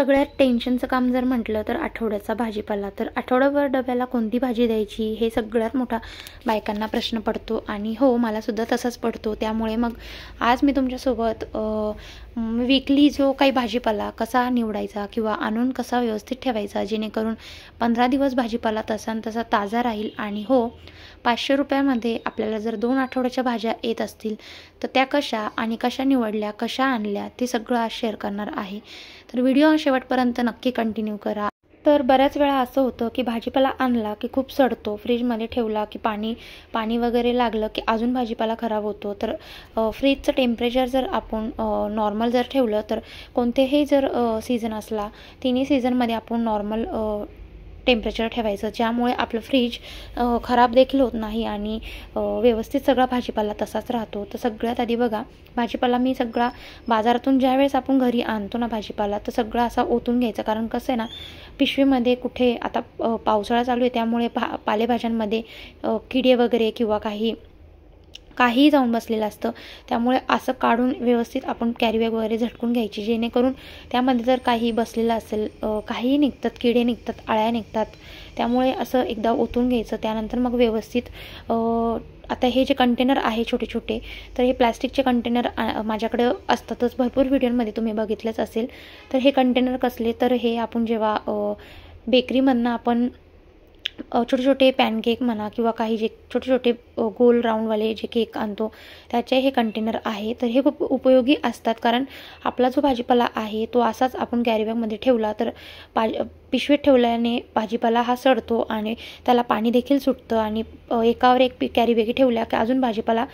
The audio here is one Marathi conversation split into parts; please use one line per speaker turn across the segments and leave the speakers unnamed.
सगळ्यात टेन्शनचं काम जर म्हटलं तर आठवड्याचा भाजीपाला. तर आठवड्याभर डब्याला कोणती भाजी द्यायची हे सगळ्यात मोठा बायकांना प्रश्न पडतो आणि हो मलासुद्धा तसाच पडतो. त्यामुळे मग आज मी तुमच्यासोबत वीकली जो काही भाजीपाला कसा निवडायचा किंवा आणून कसा व्यवस्थित ठेवायचा जेणेकरून 15 दिवस भाजीपाला तसा तसा ताजा राहील. आणि हो 500 रुपयामध्ये आपल्याला जर 2 आठवड्याच्या भाज्या येत असतील तर त्या कशा आणि कशा निवडल्या, कशा आणल्या ते सगळं आज शेअर करणार आहे. तर व्हिडिओ शेवटपर्यंत नक्की कंटिन्यू करा. तर बऱ्याच वेळा असं होतं की भाजीपाला आणला की खूप सडतो, फ्रीजमध्ये ठेवला की पाणी वगैरे लागलं की अजून भाजीपाला खराब होतो. तर फ्रीजचं टेम्परेचर जर आपण नॉर्मल जर ठेवलं तर कोणतेही जर सीझन असला तिन्ही सीझनमध्ये आपण नॉर्मल टेम्परेचर ठेवायचं, ज्यामुळे आपलं फ्रीज खराब देखील होत नाही आणि व्यवस्थित सगळा भाजीपाला तसाच राहतो. तर सगळ्यात आधी बघा भाजीपाला मी सगळा बाजारातून ज्यावेळेस आपण घरी आणतो ना भाजीपाला तर सगळा असा ओतून घ्यायचा. कारण कसं आहे ना पिशवीमध्ये कुठे आता पावसाळा चालू आहे त्यामुळे पालेभाज्यांमध्ये किडे वगैरे किंवा काही जाऊन बसलेलं असतं. त्यामुळे असं काढून व्यवस्थित आपण कॅरीबॅग वगैरे झटकून घ्यायची जेणेकरून त्यामध्ये जर काही बसलेलं असेल काही निघतात, किडे निघतात, अळ्या निघतात. त्यामुळे असं एकदा ओतून घ्यायचं. त्यानंतर मग व्यवस्थित आता हे जे कंटेनर आहे छोटे छोटे तर हे प्लॅस्टिकचे कंटेनर माझ्याकडे असतातच, भरपूर व्हिडिओमध्ये तुम्ही बघितलंच असेल. तर हे कंटेनर कसले तर हे आपण जेव्हा बेकरीमधनं आपण छोटे छोटे पॅनकेक म्हणा किंवा काही जे छोटे छोटे गोल राऊंडवाले जे केक आणतो त्याचे हे कंटेनर आहे. तर हे खूप उपयोगी असतात कारण आपला जो भाजीपाला आहे तो असाच आपण कॅरीबॅगमध्ये ठेवला तर पिशवीत ठेवल्याने भाजीपाला हा सडतो आणि त्याला पाणी देखील सुटतं आणि एकावर एक कॅरीबॅगी ठेवल्या की अजून भाजीपाला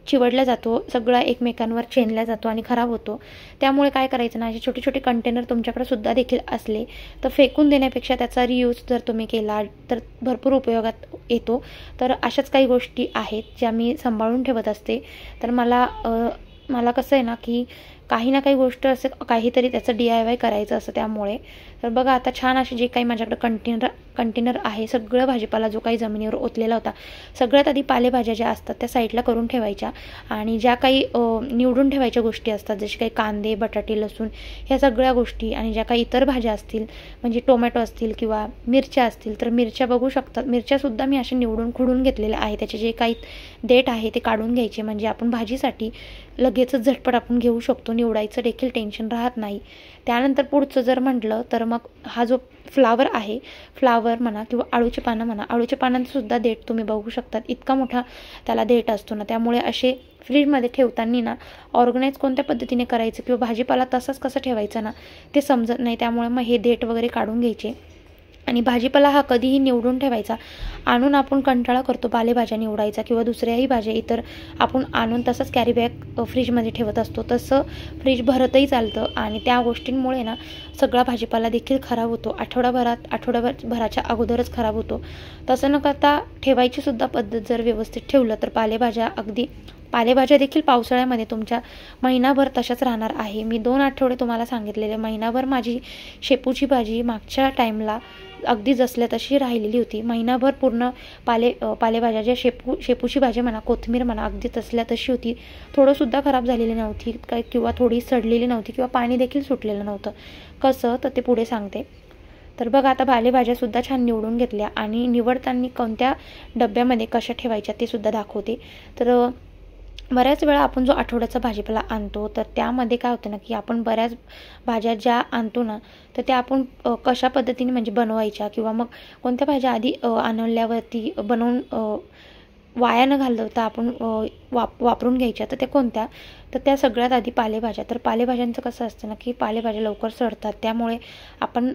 चिवडला जातो, सगळा एकमेकांवर चेनला जातो आणि खराब होतो. त्यामुळे काय करायचं ना असे छोटे छोटे कंटेनर तुमच्याकडे सुद्धा देखील असले तर फेकून देण्यापेक्षा त्याचा रियूज जर तुम्ही केला तर भरपूर उपयोगात येतो. तर अशाच काही गोष्टी आहेत ज्या मी सांभाळून ठेवत असते. तर मला कसं आहे ना की काही ना काही गोष्ट असं काहीतरी त्याचं DIY करायचं असं. त्यामुळे तर बघा आता छान असे जे काही माझ्याकडे कंटेनर आहे सगळं भाजीपाला जो काही जमिनीवर ओतलेला होता सगळ्यात आधी पालेभाज्या ज्या असतात त्या साईडला करून ठेवायच्या आणि ज्या काही निवडून ठेवायच्या गोष्टी असतात जसे काही कांदे, बटाटे, लसूण ह्या सगळ्या गोष्टी आणि ज्या काही इतर भाज्या असतील म्हणजे टोमॅटो असतील किंवा मिरच्या असतील तर मिरच्या बघू शकतात. मिरच्यासुद्धा मी असे निवडून खुडून घेतलेल्या आहे. त्याचे जे काही देठ आहे ते काढून घ्यायचे म्हणजे आपण भाजीसाठी लगेचच झटपट आपण घेऊ शकतो, निवडायचं देखील टेन्शन राहत नाही. त्यानंतर पुढचं जर म्हटलं तर मग हा जो फ्लावर आहे, फ्लावर म्हणा किंवा आळूची पानं म्हणा, आळूच्या पानांचंसुद्धा देठ तुम्ही बघू शकतात, इतका मोठा त्याला देठ असतो ना. त्यामुळे असे फ्रीजमध्ये ठेवताना ना ऑर्गनाईज कोणत्या पद्धतीने करायचं किंवा भाजीपाला तसाच कसा ठेवायचा ना ते समजत नाही. त्यामुळे मग हे देठ वगैरे काढून घ्यायचे आणि भाजीपाला हा कधीही निवडून ठेवायचा. आणून आपण कंटाळा करतो पालेभाज्या निवडायचा किंवा दुसऱ्याही भाज्या इतर आपण आणून तसंच कॅरीबॅग फ्रीजमध्ये ठेवत असतो. तसं फ्रीज भरतही चालतं आणि त्या गोष्टींमुळे ना सगळा भाजीपाला देखील खराब होतो. आठवड्याभराच्या अगोदरच खराब होतो. तसं न करता ठेवायची सुद्धा पद्धत जर व्यवस्थित ठेवलं तर पालेभाज्या देखील पावसाळ्यामध्ये तुमच्या महिनाभर तशाच राहणार आहे. मी 2 आठवडे तुम्हाला सांगितलेले, महिनाभर माझी शेपूची भाजी मागच्या टाईमला अगदी जसल्या तशी राहिलेली होती. महिनाभर पूर्ण पालेभाज्या ज्या शेपूची भाजी म्हणा, कोथिंबीर म्हणा अगदी तसल्या तशी होती. थोडंसुद्धा खराब झालेली नव्हती काय किंवा थोडी सडलेली नव्हती किंवा पाणी देखील सुटलेलं नव्हतं. कसं तर ते पुढे सांगते. तर बघा आता पालेभाज्यासुद्धा छान निवडून घेतल्या आणि निवडताना कोणत्या डब्यामध्ये कशा ठेवायच्या ते सुद्धा दाखवते. तर बऱ्याच वेळा आपण जो आठवड्याचा भाजीपाला आणतो तर त्यामध्ये काय होतं ना की आपण बऱ्याच भाज्या ज्या आणतो ना तर त्या आपण कशा पद्धतीने म्हणजे बनवायच्या किंवा मग कोणत्या भाज्या आधी आणल्यावरती बनवून वाया न घालवता आपण वापरून घ्यायच्या तर त्या कोणत्या तर त्या सगळ्यात आधी पालेभाज्या. तर पालेभाज्यांचं कसं असतं ना की पालेभाज्या लवकर सडतात. त्यामुळे आपण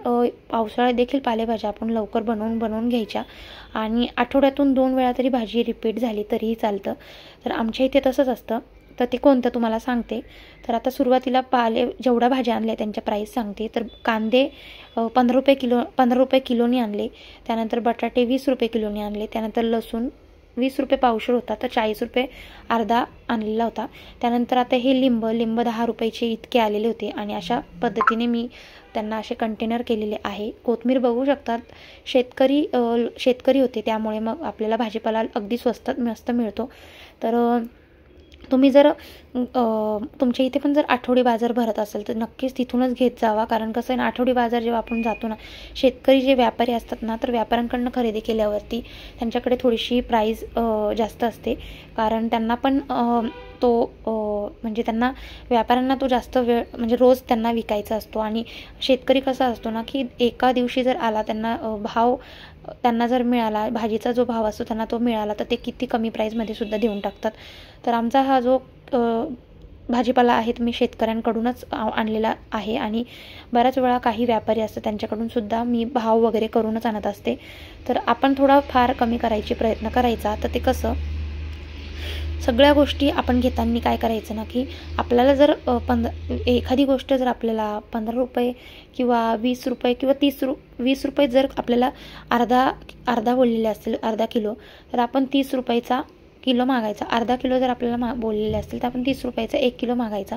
पावसाळ्यात देखील पालेभाज्या आपण लवकर बनवून घ्यायच्या आणि आठवड्यातून 2 वेळा तरी भाजी रिपीट झाली तरीही चालतं. तर आमच्या इथे तसंच असतं. तर ते कोणतं तुम्हाला सांगते. तर आता सुरुवातीला जेवढ्या भाज्या आणल्या त्यांच्या प्राईस सांगते. तर कांदे 15 रुपये किलोनी आणले. त्यानंतर बटाटे 20 रुपये किलोनी आणले. त्यानंतर लसूण 20 रुपये पावशेर होता तर 40 रुपये अर्धा आणलेला होता. त्यानंतर आता हे लिंब 10 रुपयाचे इतके आलेले होते आणि अशा पद्धतीने मी त्यांना असे कंटेनर केलेले आहे. कोथिंबीर बघू शकतात, शेतकरी होते त्यामुळे मग आपल्याला भाजीपाला अगदी स्वस्तात मस्त मिळतो. तर तुम्ही जर तुमच्या इथे पण जर आठवडी बाजार भरत असेल तर नक्कीच तिथूनच घेत जावा. कारण कसं आहे ना, आठवडी बाजार जेव्हा आपण जातो ना, शेतकरी जे व्यापारी असतात ना, तर व्यापाऱ्यांकडनं खरेदी केल्यावरती त्यांच्याकडे थोडीशी प्राईस जास्त असते. कारण त्यांना पण म्हणजे त्यांना व्यापाऱ्यांना तो जास्त वेळ म्हणजे रोज त्यांना विकायचा असतो. आणि शेतकरी कसा असतो ना, की एका दिवशी जर आला त्यांना भाव त्यांना जर मिळाला, भाजीचा जो भाव असतो त्यांना तो मिळाला, तर ते किती कमी प्राईजमध्ये सुद्धा देऊन टाकतात. तर आमचा हा जो भाजीपाला आहे मी शेतकऱ्यांकडूनच आणलेला आहे. आणि बऱ्याच वेळा काही व्यापारी असतात त्यांच्याकडून सुद्धा मी भाव वगैरे करूनच आणत असते. तर आपण थोडा फार कमी करायचे प्रयत्न करायचा. तर ते कसं, सगळ्या गोष्टी आपण घेताना काय करायचं ना, की आपल्याला जर एखादी गोष्ट जर आपल्याला 15 रुपये किंवा 20 रुपये किंवा 20 रुपये जर आपल्याला अर्धा बोललेले असतील, अर्धा किलो, तर आपण 30 रुपयाचा किलो मागायचा. अर्धा किलो जर आपल्याला बोललेले असतील तर आपण 30 रुपयाचा 1 किलो मागायचा.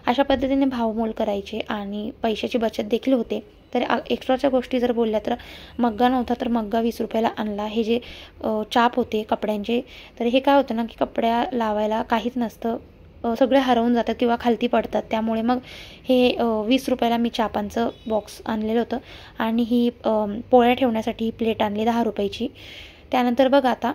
अशा पद्धतीने भावमोल करायचे आणि पैशाची बचत देखील होते. तर एक्स्ट्राच्या गोष्टी जर बोलल्या तर मग्गा नव्हता तर मग्गा 20 रुपयाला आणला. हे जे चाप होते कपड्यांचे, तर हे काय होतं ना, की कपड्या लावायला काहीच नसतं, सगळे हरवून जातात किंवा खालती पडतात. त्यामुळे मग हे 20 रुपयाला मी चापांचं बॉक्स आणलेलं होतं. आणि ही पोळ्या ठेवण्यासाठी ही प्लेट आणली 10 रुपयाची. त्यानंतर बघा आता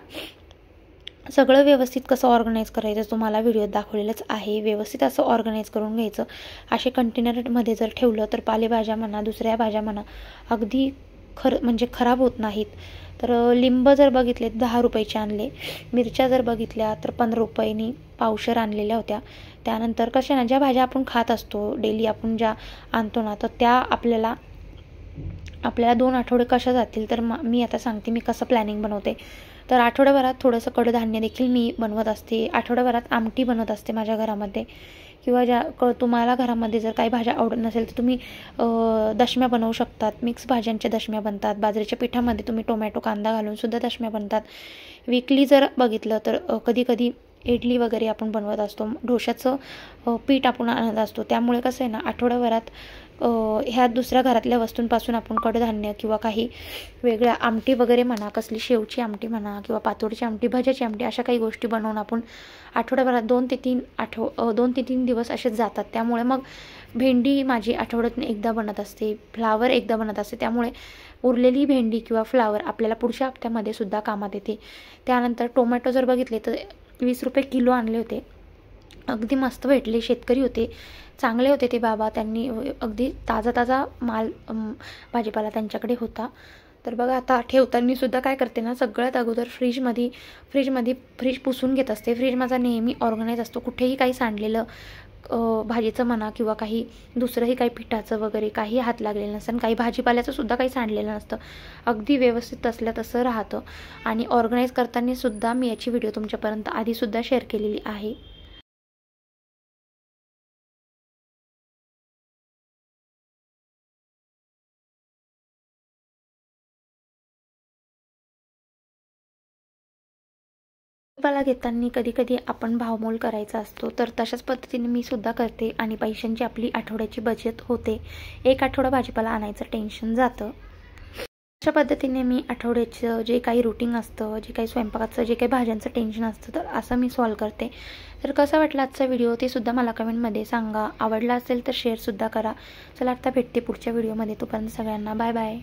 सगळं व्यवस्थित कसं ऑर्गनाईज करायचं तुम्हाला व्हिडिओत दाखवलेलंच आहे. व्यवस्थित असं ऑर्गनाईज करून घ्यायचं. असे कंटेनरमध्ये जर ठेवलं तर पालेभाज्या म्हणा, दुसऱ्या भाज्या म्हणा, अगदी म्हणजे खराब होत नाहीत. तर लिंब जर बघितले 10 रुपयाचे आणले. मिरच्या जर बघितल्या तर 15 रुपयांनी पावशेर आणलेल्या होत्या. त्यानंतर कशा ना, ज्या भाज्या आपण खात असतो डेली, आपण ज्या आणतो ना, तर त्या आपल्याला 2 आठवडे कशा जातील. तर मी आता सांगते मी कसं प्लॅनिंग बनवते. तर आठवड्याभरात थोडंसं कडधान्य देखील मी बनवत असते. आठवड्याभरात आमटी बनवत असते माझ्या घरामध्ये. किंवा तुम्हाला घरामध्ये जर काही भाज्या आवडत नसेल तर तुम्ही दशम्या बनवू शकतात. मिक्स भाज्यांच्या दशम्या बनतात. बाजरीच्या पिठामध्ये तुम्ही टोमॅटो कांदा घालून सुद्धा दशम्या बनतात. वीकली जर बघितलं तर कधी कधी इडली वगैरे आपण बनवत असतो. डोशाचं पीठ आपण आणत असतो. त्यामुळे कसं आहे ना, आठवड्याभरात ह्या दुसऱ्या घरातल्या वस्तूंपासून आपण कडधान्य किंवा काही वेगळ्या आमटी वगैरे म्हणा, कसली शेवची आमटी म्हणा किंवा पातोडीची आमटी, भज्याची आमटी, अशा काही गोष्टी बनवून आपण आठवड्याभरात 2 ते 3 दिवस असेच जातात. त्यामुळे मग भेंडी माझी आठवड्यातून एकदा बनत असते, फ्लावर एकदा बनत असते. त्यामुळे उरलेली भेंडी किंवा फ्लावर आपल्याला पुढच्या हप्त्यामध्ये सुद्धा कामात येते. त्यानंतर टोमॅटो जर बघितले तर 20 रुपये किलो आणले होते. अगदी मस्त भेटले. शेतकरी होते, चांगले होते ते बाबा. त्यांनी अगदी ताजा माल भाजीपाला त्यांच्याकडे होता. तर बघा आता ठेवताना सुद्धा काय करते ना, सगळ्यात अगोदर फ्रीज पुसून घेत असते. फ्रीज माझा नेहमी ऑर्गनाईज असतो. कुठेही काही सांडलेलं भाजीचं म्हणा किंवा काही दुसरंही काही पिठाचं वगैरे काही हात लागलेलं नसतं. काही भाजीपाल्याचं सुद्धा काही सांडलेलं नसतं. अगदी व्यवस्थित असल्या तसं राहतं. आणि ऑर्गनाईज करताना सुद्धा मी याची व्हिडिओ तुमच्यापर्यंत आधीसुद्धा शेअर केलेली आहे. भाजीपाला घेताना कधी आपण भावमोल करायचा असतो. तर तशाच पद्धतीने मी सुद्धा करते आणि पैशांची आपली आठवड्याची बचत होते. एक आठवडा भाजीपाला आणायचं टेन्शन जातं. अशा पद्धतीने मी आठवड्याचं जे काही रुटीन असतं, जे काही स्वयंपाकाचं, जे काही भाज्यांचं टेन्शन असतं, तर असं मी सॉल्व करते. तर कसा वाटला आजचा व्हिडिओ ते सुद्धा मला कमेंटमध्ये सांगा. आवडला असेल तर शेअरसुद्धा करा. चला आता भेटते पुढच्या व्हिडिओमध्ये. तोपर्यंत सगळ्यांना बाय बाय.